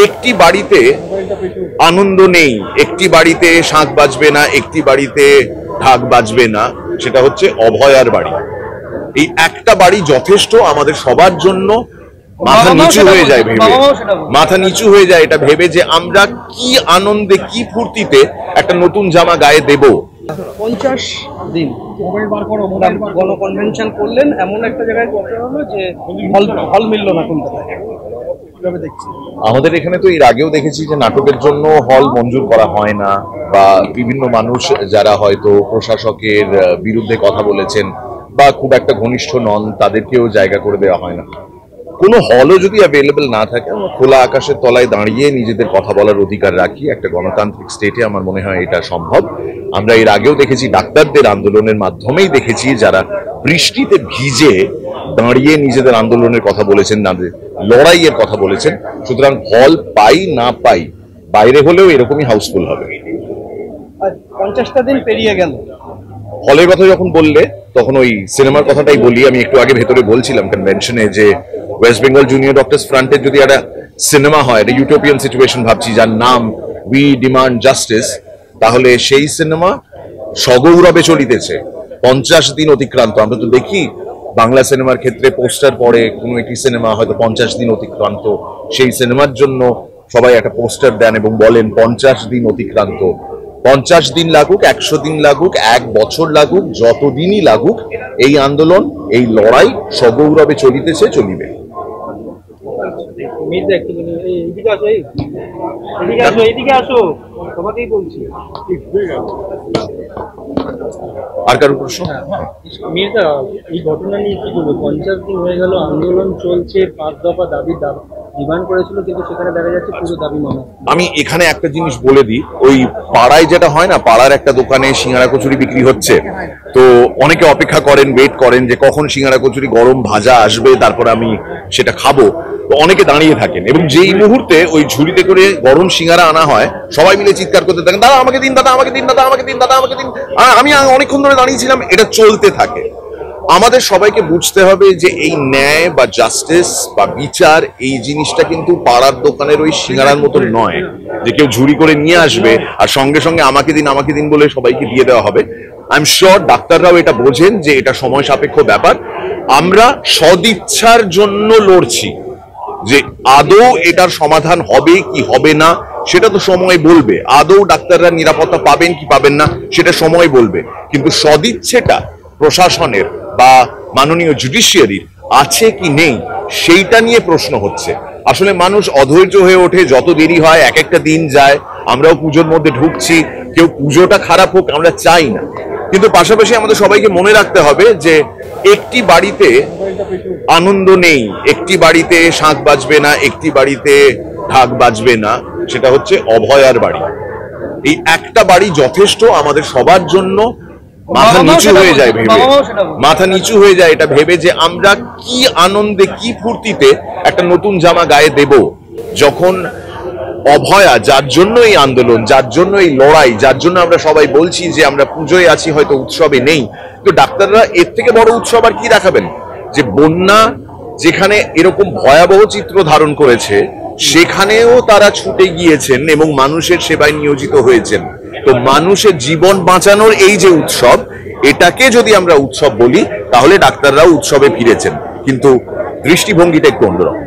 একটি বাড়িতে আনন্দ নেই, একটি বাড়িতে শাঁখ বাজবে না, একটি বাড়িতে ঢাক বাজবে না, সেটা হচ্ছে অভয়ার বাড়ি। এই একটা বাড়ি যথেষ্ট আমাদের সবার জন্য। মাথা নিচু হয়ে যায় ভেবে, মাথা নিচু হয়ে যায় এটা ভেবে যে আমরা কি আনন্দে কি ফুর্তিতে একটা নতুন জামা গায়ে দেব। 50 দিন গণকনভেনশন করলেন, এমন একটা জায়গায় কথা হলো যে হল মিলল না কলকাতায়। আমাদের এখানে তো এর আগেও দেখেছি যে নাটকের জন্য হল মঞ্জুর করা হয় না, বা বিভিন্ন মানুষ যারা হয়তো প্রশাসকের বিরুদ্ধে কথা বলেছেন বা খুব একটা ঘনিষ্ঠ নন তাদেরকেও জায়গা করে দেওয়া হয় না। কোনো হলও যদি অ্যাভেলেবল না থাকে, আমরা খোলা আকাশের তলায় দাঁড়িয়ে নিজেদের কথা বলার অধিকার রাখি। একটা গণতান্ত্রিক স্টেটে আমার মনে হয় এটা সম্ভব। আমরা এর আগেও দেখেছি, ডাক্তারদের আন্দোলনের মাধ্যমেই দেখেছি যারা বৃষ্টিতে ভিজে দাঁড়িয়ে নিজেদের আন্দোলনের কথা বলেছেন, লড়াইয়ের কথা বলেছেন। সুতরাং হল পাই না পাই, বাইরে হলেও এরকমই হাউসফুল হবে। 50টা দিন পেরিয়ে গেল, হলের কথা যখন বললে তখন ওই সিনেমার কথাটাই বলি। আমি একটু আগে ভেতরে বলছিলাম কনভেনশনে যে ওয়েস্ট বেঙ্গল জুনিয়র ডক্টরস ফ্রন্টের যদি একটা সিনেমা হয়, একটা ইউটোপিয়ান সিচুয়েশন ভাবছি, যার নাম উই ডিমান্ড জাস্টিস, তাহলে সেই সিনেমা সগৌরবে চলিতেছে। 50 দিন অতিক্রান্ত। আমরা তো দেখি বাংলা সিনেমার ক্ষেত্রে পোস্টার পরে কোনো একটি সিনেমা হয়তো 50 দিন অতিক্রান্ত, সেই সিনেমার জন্য সবাই একটা পোস্টার দেন এবং বলেন 50 দিন অতিক্রান্ত। 50 দিন লাগুক, 100 দিন লাগুক, 1 বছর লাগুক, যতদিনই লাগুক, এই আন্দোলন, এই লড়াই সগৌরবে চলিতেছে, চলিবে। আর কারো প্রশ্ন? মির্জা, এই ঘটনা নিয়ে কি বলবো? 50 দিন হয়ে গেল, আন্দোলন চলছে, 5 দফা দাবি ডিমান্ড করেছিল, কিন্তু সেখানে দেখা যাচ্ছে পুরো দাবি মানা। আমি এখানে একটা জিনিস বলে দিই, ওই পাড়ায় যেটা হয় না, পাড়ার একটা দোকানে সিঙ্গারা কচুরি বিক্রি হচ্ছে, তো অনেকে অপেক্ষা করেন, ওয়েট করেন যে কখন সিঙ্গারা কচুরি গরম ভাজা আসবে, তারপরে আমি সেটা খাবো। তো অনেকে দাঁড়িয়ে থাকেন এবং যেই মুহূর্তে ওই ঝুড়িতে করে গরম সিঙ্গারা আনা হয়, সবাই মিলে চিৎকার করতে থাকেন, দাদা আমাকে দিন, দাদা আমাকে দিন, দাদা আমাকে দিন, দাদা আমাকে দিন। আমি অনেকক্ষণ ধরে দাঁড়িয়েছিলাম, এটা চলতে থাকে। আমাদের সবাইকে বুঝতে হবে যে এই ন্যায় বা জাস্টিস বা বিচার, এই জিনিসটা কিন্তু পাড়ার দোকানের ওই সিঙ্গারার মতো নয় যে কেউ ঝুড়ি করে নিয়ে আসবে আর সঙ্গে সঙ্গে আমাকে দিন বলে সবাইকে দিয়ে দেওয়া হবে। আই এম শিওর ডাক্তাররাও এটা বোঝেন যে এটা সময় সাপেক্ষ ব্যাপার। আমরা সদিচ্ছার জন্য লড়ছি, যে আদৌ এটার সমাধান হবে কি হবে না সেটা তো সময় বলবে। আদৌ ডাক্তাররা নিরাপত্তা পাবেন কি পাবেন না সেটা সময় বলবে, কিন্তু সদিচ্ছেটা প্রশাসনের বা মাননীয় জুডিশিয়ারির আছে কি নেই সেইটা নিয়ে প্রশ্ন হচ্ছে। আসলে মানুষ অধৈর্য হয়ে ওঠে, যত দেরি হয়, এক একটা দিন যায়। আমরাও পুজোর মধ্যে ঢুকছি, কেউ পুজোটা খারাপ হোক আমরা চাই না, কিন্তু পাশাপাশি আমাদের সবাইকে মনে রাখতে হবে যে একটি বাড়িতে আনন্দ নেই, একটি বাড়িতে শাঁখ বাজবে না, একটি বাড়িতে ঢাক বাজবে না, সেটা হচ্ছে অভয়ার বাড়ি। এই একটা বাড়ি যথেষ্ট আমাদের সবার জন্য। মাথা নিচু হয়ে যায় ভেবে, মাথা নিচু হয়ে যায় এটা ভেবে যে আমরা কি আনন্দে কি ফুর্তিতে একটা নতুন জামা গায়ে দেব। যখন অভয়া, যার জন্য এই আন্দোলন, যার জন্য এই লড়াই, যার জন্য আমরা সবাই বলছি যে আমরা পুজোয় আছি, হয়তো উৎসবে নেই, তো ডাক্তাররা এর থেকে বড় উৎসব আর কি দেখাবেন? যে বন্যা যেখানে এরকম ভয়াবহ চিত্র ধারণ করেছে, সেখানেও তারা ছুটে গিয়েছেন এবং মানুষের সেবায় নিয়োজিত হয়েছেন। তো মানুষের জীবন বাঁচানোর এই যে উৎসব, এটাকে যদি আমরা উৎসব বলি তাহলে ডাক্তাররাও উৎসবে ফিরেছেন, কিন্তু দৃষ্টিভঙ্গিটা একটু অন্যরকম।